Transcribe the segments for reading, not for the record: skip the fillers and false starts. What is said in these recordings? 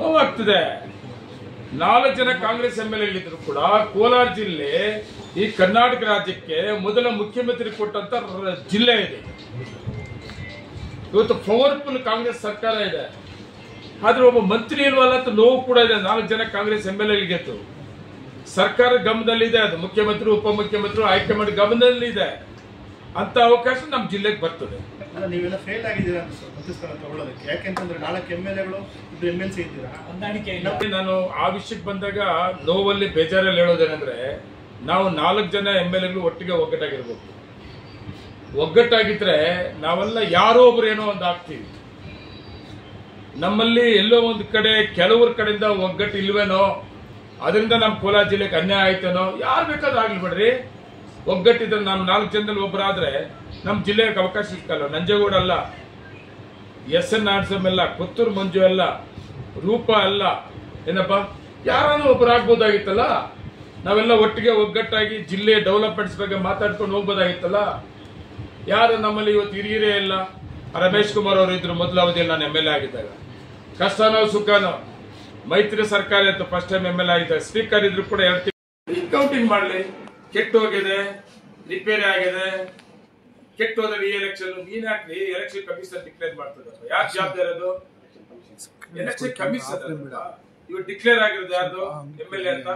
ನೋವಾಗ್ತದೆ. 4 ಜನ ಕಾಂಗ್ರೆಸ್ MLA ಇದ್ರು ಕೂಡ ಕೋಲಾರ ಜಿಲ್ಲೆ ಈ ಕರ್ನಾಟಕ ರಾಜ್ಯಕ್ಕೆ ಮೊದಲ ಮುಖ್ಯಮಂತ್ರಿ ಕೊಟ್ಟಂತ ಜಿಲ್ಲೆ ಇದೆ. ಇವತ್ತು ಪವರ್ಫುಲ್ ಕಾಂಗ್ರೆಸ್ ಸರ್ಕಾರ ಇದೆ, ಆದ್ರೆ ಒಬ್ಬ ಮಂತ್ರಿ ಇಲ್ವಲ್ಲ ಅಂತ ನೋವು ಕೂಡ ಇದೆ. 4 ಜನ ಕಾಂಗ್ರೆಸ್ MLA ಸರ್ಕಾರ ಗಮನದಲ್ಲಿದೆ, ಅದು ಮುಖ್ಯಮಂತ್ರಿ ಉಪಮುಖ್ಯಮಂತ್ರಿ ಹೈಕಮಾಂಡ್ ಗಮನದಲ್ಲಿದೆ. ಅಂತ ಅವಕಾಶ ನಮ್ಮ ಜಿಲ್ಲೆಗೆ ಬರ್ತದೆ. ನೀವೆಲ್ಲ ಫೇಲ್ ಆಗಿದ್ದೀರಾ ಮಂತ್ರಿಸ್ಥಾನ ತಗೊಳ್ಳೋದಕ್ಕೆ, ಯಾಕೆಂತಂದ್ರೆ 4 MLAಗಳು MLC ಇದ್ದೀರಾ. ನಾನು ಆ ವಿಷಯಕ್ಕೆ ಬಂದಾಗ ನೋವಲ್ಲಿ ಬೇಜಾರಲ್ಲಿ ಹೇಳೋದೇನೆಂದ್ರೆ, ನಾವು 4 ಜನ MLAಗಳು ಒಟ್ಟಿಗೆ ಒಗ್ಗಟ್ಟಾಗಿರ್ಬೇಕು. ಒಗ್ಗಟ್ಟಾಗಿದ್ರೆ ನಾವೆಲ್ಲ ಯಾರೋ ಒಬ್ರು ಏನೋ ಒಂದು ಆಗ್ತೀವಿ. ನಮ್ಮಲ್ಲಿ ಎಲ್ಲೋ ಒಂದು ಕಡೆ ಕೆಲವ್ರ ಕಡೆಯಿಂದ ಒಗ್ಗಟ್ಟು ಇಲ್ವೇನೋ, ಅದರಿಂದ ನಮ್ಮ ಕೋಲಾರ ಜಿಲ್ಲೆಗೆ ಅನ್ಯಾಯ ಆಯ್ತೇನೋ, ಯಾರು ಬೇಕಾದ್ರೂ ಆಗ್ಲಿ ಬಿಡ್ರಿ. ಒಗ್ಗಟ್ಟಿದ್ರೆ ನಮ್ಮ 4 ಜನದಲ್ಲಿ ಒಬ್ಬರಾದ್ರೆ ನಮ್ಮ ಜಿಲ್ಲೆಗೆ ಅವಕಾಶ ಸಿಕ್ಕಲ್ಲ. ನಂಜೇಗೌಡ ಅಲ್ಲ, SN ನಾಡ್ಸಮ್ ಅಲ್ಲ, ಪುತ್ತೂರು ಮಂಜು ಅಲ್ಲ, ರೂಪ ಅಲ್ಲ, ಏನಪ್ಪ ಯಾರಾದ್ರೂ ಒಬ್ಬರು ಆಗ್ಬೋದಾಗಿತ್ತಲ್ಲ. ನಾವೆಲ್ಲ ಒಟ್ಟಿಗೆ ಒಗ್ಗಟ್ಟಾಗಿ ಜಿಲ್ಲೆ ಡೆವಲಪ್ಮೆಂಟ್ಸ್ ಬಗ್ಗೆ ಮಾತಾಡ್ಕೊಂಡು ಹೋಗ್ಬೋದಾಗಿತ್ತಲ್ಲ. ಯಾರು ನಮ್ಮಲ್ಲಿ ಇವತ್ತು ಹಿರಿಯರೇ ಇಲ್ಲ. ರಮೇಶ್ ಕುಮಾರ್ ಅವರು ಇದ್ರು ಮೊದಲ ಅವಧಿಯಲ್ಲಿ ನಾನು MLA ಆಗಿದ್ದಾಗ. ಕಷ್ಟನೋ ಸುಖನೋ ಮೈತ್ರಿ ಸರ್ಕಾರ ಇತ್ತು, ಫಸ್ಟ್ ಟೈಮ್ MLA ಆಗಿದ್ದಾಗ. ಸ್ಪೀಕರ್ ಇದ್ರು ಕೂಡ 2 ತಿಂಗಳು ಕೌಂಟಿಂಗ್ ಮಾಡಲಿ. ಕೆಟ್ಟು ಹೋಗಿದೆ, ರಿಪೇರಿ ಆಗಿದೆ, ಕೆಟ್ಟು ಹೋದ್ರೆ ಎಲೆಕ್ಷನ್ ನೀನ್ ಹಾಕಿ ಎಲೆಕ್ಷನ್ ಕಮಿಷನ್ ಡಿಕ್ಲೇರ್ ಮಾಡ್ತದೆ. ಯಾರು ಜವಾಬ್ದಾರಿ ಅದು? Election commission. ಇವ್ ಡಿಕ್ಲೇರ್ ಆಗಿರೋದು ಯಾರ್ದು MLA ಅಂತ?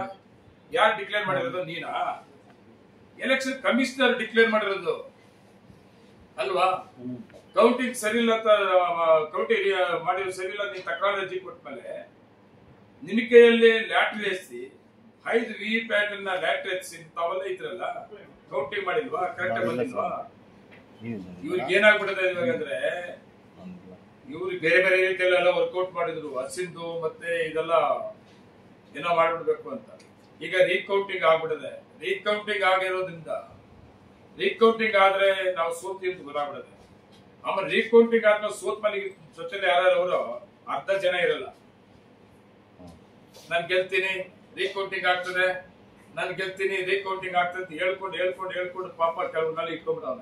ಯಾರು ಡಿಕ್ಲೇರ್ ಮಾಡಿರೋದು? ನೀನಾ? ಎಲೆಕ್ಷನ್ ಕಮಿಷನರ್ ಡಿಕ್ಲೇರ್ ಮಾಡಿರೋದು ಅಲ್ವಾ? ಕೌಂಟಿಂಗ್ ಸರಿ ಇಲ್ಲ ಅಂತ, ಕೌಂಟಿಂಗ್ ಮಾಡಿರೋ ಸರಿ ಇಲ್ಲ ನೀನ್ ತಕರಾರು ಅರ್ಜಿ ಕೊಟ್ಮೇಲೆ ನಿನ್ನ ಕೈಯಲ್ಲಿ ಲ್ಯಾಟ್ರಿ ಎಸಿ 5 VVPAT ಲ್ಯಾಟ್ರಿ ಎಸಿ ತಾವೆಲ್ಲ ಇದ್ರಲ್ಲ, ಕೌಂಟಿಂಗ್ ಮಾಡಿಲ್ವಾ? ಕರೆಕ್ಟ್ ಬಂದಿಲ್ವಾ? ಇವ್ರಿಗೆ ಏನಾಗ್ಬಿಟ್ಟದೆ ಇವಾಗಂದ್ರೆ, ಇವ್ರಿಗೆ ಬೇರೆ ಬೇರೆ ರೀತಿಯಲ್ಲೆಲ್ಲ ವರ್ಕೌಟ್ ಮಾಡಿದ್ರು. ಹಸಿಂದು ಮತ್ತೆ ಇದೆಲ್ಲ ಏನೋ ಮಾಡ್ಬಿಡ್ಬೇಕು ಅಂತ. ಈಗ ರೀಕೌಂಟಿಂಗ್ ಆಗ್ಬಿಡದೆ. ರೀಕೌಂಟಿಂಗ್ ಆಗಿರೋದ್ರಿಂದ, ರೀಕೌಂಟಿಂಗ್ ಆದ್ರೆ ನಾವು ಸೋತಿ ಅಂತ ಗೊತ್ತಾಗ್ಬಿಡದೆ. ಆಮೇಲೆ ರೀಕೌಂಟಿಂಗ್ ಆದ್ಮೇಲೆ ಸೋತ್ ಮೇಲೆ ಸ್ವಚ್ಛತೆ ಯಾರು ಅವರು ಅರ್ಧ ಜನ ಇರಲ್ಲ. ನಾನ್ ಗೆಲ್ತೀನಿ, ರೀಕೌಂಟಿಂಗ್ ಆಗ್ತದೆ, ನಾನು ಗೆಲ್ತೀನಿ, ರೀಕೌಂಟಿಂಗ್ ಆಗ್ತದೆ ಹೇಳ್ಕೊಂಡು ಪಾಪ ಕೆಲವ್ರನ್ನೆಲ್ಲ ಇಟ್ಕೊಂಡ್ಬಿಡವನ.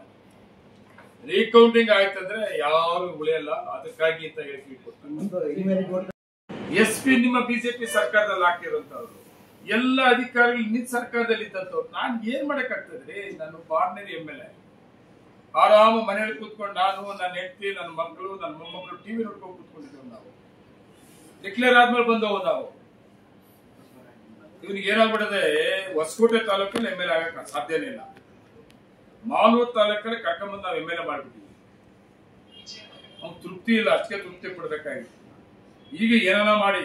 ರೀಕೌಂಟಿಂಗ್ ಆಯ್ತಂದ್ರೆ ಯಾರು ಉಳಿಯಲ್ಲ. ಅದಕ್ಕಾಗಿ ಅಂತ ಹೇಳ್ಕೊಡ್ತಾರೆ. SP ನಿಮ್ಮ ಬಿಜೆಪಿ ಸರ್ಕಾರದಲ್ಲಿ ಹಾಕಿರುವಂತವ್ರು ಎಲ್ಲ ಅಧಿಕಾರಿಗಳು ನಿನ್ ಸರ್ಕಾರದಲ್ಲಿ ಇದ್ದಂತವ್ರು. ನಾನ್ ಏನ್ ಮಾಡಕ್ ಆಗ್ತದ್ರಿ? ನಾನು ಬಾರ್ನರಿ MLA ಆರಾಮ ಮನೇಲಿ ಕೂತ್ಕೊಂಡು ನಾನು, ನನ್ನ ಹೆಂಡತಿ, ನನ್ನ ಮಕ್ಕಳು, ನನ್ನ ಮೊಮ್ಮಕ್ಕಳು TV ನೋಡ್ಕೊಂಡು ಕೂತ್ಕೊಂಡಿದ್ದೇವೆ. ನಾವು ಡಿಕ್ಲೇರ್ ಆದ್ಮೇಲೆ ಬಂದವು. ನಾವು ಇವನಿಗೆ ಏನಾಗ್ಬಿಡದೆ, ಹೊಸಕೋಟೆ ತಾಲೂಕಲ್ಲಿ MLA ಆಗಕ್ಕೆ ಸಾಧ್ಯನೇ ಇಲ್ಲ. ಮಾಲೂರು ತಾಲೂಕಲ್ಲಿ ಕರ್ಕೊಂಡ್ಬಂದು ನಾವು MLA ಮಾಡ್ಬಿಟ್ಟಿದ್ವಿ. ಅವ್ನು ತೃಪ್ತಿ ಇಲ್ಲ, ಅಷ್ಟೇ ತೃಪ್ತಿ ಪಡ್ಬೇಕಾಗಿತ್ತು. ಈಗ ಏನಾನ ಮಾಡಿ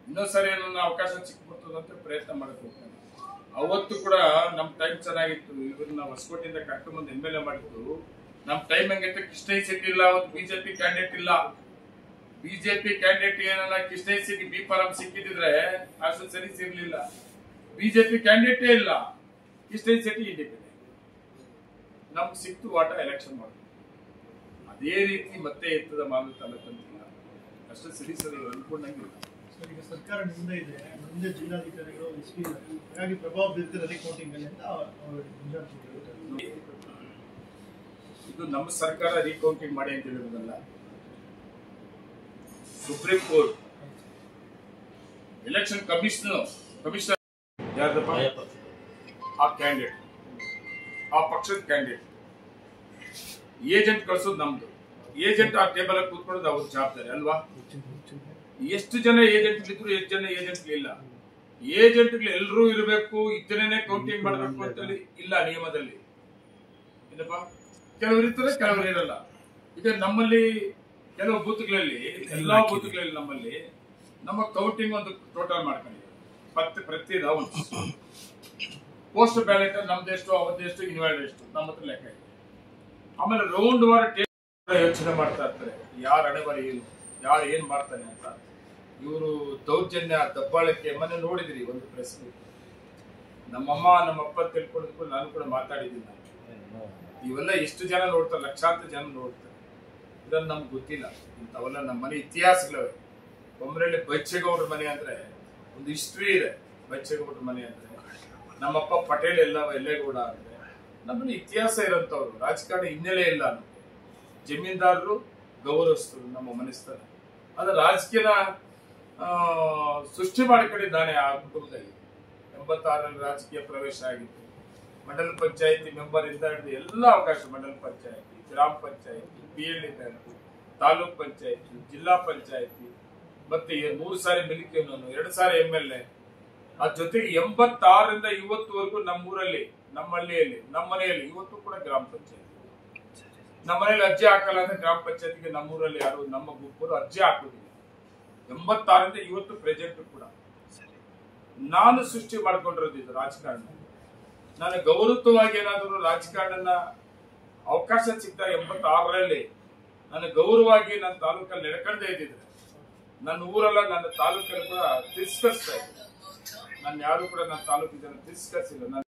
ಇನ್ನೊಂದ್ಸರಿ ನನ್ನ ಅವಕಾಶ ಸಿಕ್ಬಿಡ್ತದಂತ ಪ್ರಯತ್ನ ಮಾಡಕ್ ಹೋಗ್ತಾನೆ. ಅವತ್ತು ಕೂಡ ನಮ್ ಟೈಮ್ ಚೆನ್ನಾಗಿತ್ತು. ಇವ್ರನ್ನ ಹೊಸಕೋಟೆಯಿಂದ ಕರ್ಕೊಂಡ್ಬಂದು MLA ಮಾಡಿದ್ದು ನಮ್ ಟೈಮ್ ಹಂಗೈತೆ. ಕೃಷ್ಣಯ್ಯ ಶೆಟ್ಟಿ ಇಲ್ಲ, ಅವತ್ತು ಬಿಜೆಪಿ ಕ್ಯಾಂಡಿಡೇಟ್ ಇಲ್ಲ. ಬಿಜೆಪಿ ಕ್ಯಾಂಡಿಡೇಟ್ ಏನಲ್ಲ, ಕೃಷ್ಣಯ್ಯ ಶೆಟ್ಟಿ B ಫಾರಂ ಸಿಕ್ಕಿದ್ರೆ ಅಷ್ಟು ಸರಿ ಸಿಗ್ಲಿಲ್ಲ. ಬಿಜೆಪಿ ಕ್ಯಾಂಡಿಡೇಟೇ ಇಲ್ಲ, ಕೃಷ್ಣಯ್ಯ ಶೆಟ್ಟಿ ಇಂಡಿಪೆಂಡೆಂಟ್. ನಮ್ಗೆ ಸಿಕ್ತು ಆಟ, ಎಲೆಕ್ಷನ್ ಮಾಡಿದ್ವಿ. ಅದೇ ರೀತಿ ಮತ್ತೆ ಎತ್ತದ ಮಾಲೂರು ತಾಲೂಕಂತಿಲ್ಲ, ಅಷ್ಟು ಸರಿ ಅನ್ಕೊಂಡಂಗಿಲ್ಲ. ಈಗ ಸರ್ಕಾರ ಮುಂದೆ ಇದೆ, ಮುಂದೆ ಜಿಲ್ಲಾಧಿಕಾರಿಗಳು SP ಹಾಗಾಗಿ ಪ್ರಭಾವ ಬೀರ್ತಾರೆ ರೀಕೌಂಟಿಂಗ್ ಅಲ್ಲಿ ಅಂತ ಇದು ನಮ್ಮ ಸರ್ಕಾರ ರೀಕೌಂಟಿಂಗ್ ಮಾಡಿ ಅಂತ ಹೇಳಿರೋದಲ್ಲ. ಸುಪ್ರೀಂ ಕೋರ್ಟ್ ಎಲೆಕ್ಷನ್ ಕಮಿಷನರ್ ಯಾರ್ದಪ್ಪ? ಆ ಕ್ಯಾಂಡಿಡೇಟ್, ಆ ಪಕ್ಷದ ಕ್ಯಾಂಡಿಡೇಟ್. ಏಜೆಂಟ್ ಕಳ್ಸೋದು ನಮ್ದು. ಏಜೆಂಟ್ ಆ ಟೇಬಲ್ ಅಲ್ಲಿ ಕೂತ್ಕೊಳ್ಳೋದು ಅವ್ರ ಜವಾಬ್ದಾರಿ ಅಲ್ವಾ? ಎಷ್ಟು ಜನ ಏಜೆಂಟ್ಗಳಿದ್ರು, ಎಷ್ಟು ಜನ ಏಜೆಂಟ್ಗಳಿಲ್ಲ. ಏಜೆಂಟ್ಗಳು ಎಲ್ಲರೂ ಇರಬೇಕು, ಇದ್ದರೇನೆ ಕೌಂಟಿಂಗ್ ಮಾಡಬೇಕು ಅಂತ ಇಲ್ಲ ನಿಯಮದಲ್ಲಿ. ಏನಪ್ಪ, ಕೆಲವರು ಇರ್ತಾರೆ, ಕೆಲವರು ಇರಲ್ಲ. ಈಗ ನಮ್ಮಲ್ಲಿ ಕೆಲವು ಬೂತ್ಗಳಲ್ಲಿ, ಎಲ್ಲಾ ಬೂತ್ಗಳಲ್ಲಿ ನಮ್ಮಲ್ಲಿ ನಮ್ಮ ಕೌಂಟಿಂಗ್ ಒಂದು ಟೋಟಲ್ ಮಾಡ್ಕೊಂಡಿದ್ದೀವಿ. ಪ್ರತಿ ರೌಂಡ್ ಪೋಸ್ಟ್ ಬ್ಯಾಲೆಟ್ ನಮ್ದೆಷ್ಟು, ಅವತ್ತೆಷ್ಟು, ಇನ್ವಾಲ್ಡ್ ಎಷ್ಟು ನಮ್ಮ ಹತ್ರ ಲೆಕ್ಕ ಇದೆ. ಆಮೇಲೆ ರೌಂಡ್ ವಾರ ಯೋಚನೆ ಮಾಡ್ತಾ ಇರ್ತಾರೆ, ಯಾರ ಹಣೆಬರಿ ಏನು, ಯಾರು ಏನ್ ಮಾಡ್ತಾನೆ ಅಂತ. ಇವರು ದೌರ್ಜನ್ಯ, ದಬ್ಬಾಳಕ್ಕೆ ಮೊನ್ನೆ ನೋಡಿದ್ರಿ ಒಂದು ಪ್ರೆಸ್. ನಮ್ಮಮ್ಮ ನಮ್ಮಪ್ಪ ತಿಳ್ಕೊಂಡು ನಾನು ಕೂಡ ಮಾತಾಡಿದ್ದೀನಿ. ಇವೆಲ್ಲ ಎಷ್ಟು ಜನ ನೋಡ್ತಾರೆ? ಲಕ್ಷಾಂತರ ಜನ ನೋಡ್ತಾರೆ. ಇದನ್ನ ನಮ್ಗೆ ಗೊತ್ತಿಲ್ಲ. ಇಂಥವೆಲ್ಲ ನಮ್ಮ ಮನೆ ಇತಿಹಾಸಗಳವೆ. ಕೊಮರಳ್ಳಿ ಬಚ್ಚೇಗೌಡ್ರ ಮನೆ ಅಂದ್ರೆ ಒಂದು ಹಿಸ್ಟ್ರಿ ಇದೆ. ಬಚ್ಚೇಗೌಡ್ರ ಮನೆ ಅಂದ್ರೆ ನಮ್ಮಪ್ಪ ಪಟೇಲ್ ಎಲ್ಲೇಗೌಡ ಅಂದ್ರೆ ನಮ್ಮಲ್ಲಿ ಇತಿಹಾಸ ಇರೋಂಥವ್ರು. ರಾಜಕಾರಣ ಹಿನ್ನೆಲೆ ಇಲ್ಲ. ಜಮೀನ್ದಾರರು ಗೌರವಿಸ್ತರು ನಮ್ಮ ಮನಸ್ಥಾನ. ಅದು ರಾಜಕೀಯನ ಸೃಷ್ಟಿ ಮಾಡ್ಕೊಂಡಿದ್ದಾನೆ ಆ ಕುಟುಂಬದಲ್ಲಿ. 86ರಲ್ಲಿ ರಾಜಕೀಯ ಪ್ರವೇಶ ಆಗಿತ್ತು. ಮಂಡಲ ಪಂಚಾಯತಿ ಮೆಂಬರ್ ಇಂದ ಹಿಡಿದು ಎಲ್ಲ ಅವಕಾಶ, ಮಂಡಲ ಪಂಚಾಯತಿ, ಗ್ರಾಮ ಪಂಚಾಯತಿ, PLD ಬ್ಯಾಂಕು, ತಾಲೂಕ್ ಪಂಚಾಯತಿ, ಜಿಲ್ಲಾ ಪಂಚಾಯತಿ, ಮತ್ತೆ 3 ಸಾರಿ ಮಿಲಿಕೆನೋನು, 2 ಸಾರಿ MLA. ಅದ್ರ ಜೊತೆಗೆ 86ರಿಂದ ಇವತ್ತುವರೆಗೂ ನಮ್ಮೂರಲ್ಲಿ, ನಮ್ಮ ಹಳ್ಳಿಯಲ್ಲಿ, ನಮ್ಮ ಮನೆಯಲ್ಲಿ ಇವತ್ತು ಕೂಡ ಗ್ರಾಮ ಪಂಚಾಯತಿ. ನಮ್ಮ ಮನೇಲಿ ಅರ್ಜಿ ಹಾಕಲ್ಲ ಅಂದ್ರೆ ಗ್ರಾಮ ಪಂಚಾಯತಿಗೆ ನಮ್ಮೂರಲ್ಲಿ ಯಾರು ನಮ್ಮ ಗುಂಪರು ಅರ್ಜಿ ಹಾಕುದಿಲ್ಲ. 86ರಿಂದ ಇವತ್ತು ಪ್ರೆಸೆಂಟ್ ಕೂಡ ನಾನು ಸೃಷ್ಟಿ ಮಾಡ್ಕೊಂಡಿರೋದು ಇದು ರಾಜಕಾರಣ. ನಾನು ಗೌರವವಾಗಿ ಏನಾದರೂ ರಾಜಕಾರಣನ ಅವಕಾಶ ಸಿಗ್ತಾ 86ರಲ್ಲಿ ನಾನು ಗೌರವವಾಗಿ ನನ್ನ ತಾಲೂಕಲ್ಲಿ ನಡ್ಕೊಂಡೇ ಇದ್ದಿದ್ರೆ, ನನ್ನ ಊರಲ್ಲ ನನ್ನ ತಾಲೂಕಲ್ಲಿ ಕೂಡ ತಿರಸ್ಕರಿಸ್ತಾ ಇದ್ದೆ. ನಾನು ಯಾರು ಕೂಡ ನನ್ನ ತಾಲೂಕಿನ ತಿರಸ್ಕರಿಸಿಲ್ಲ.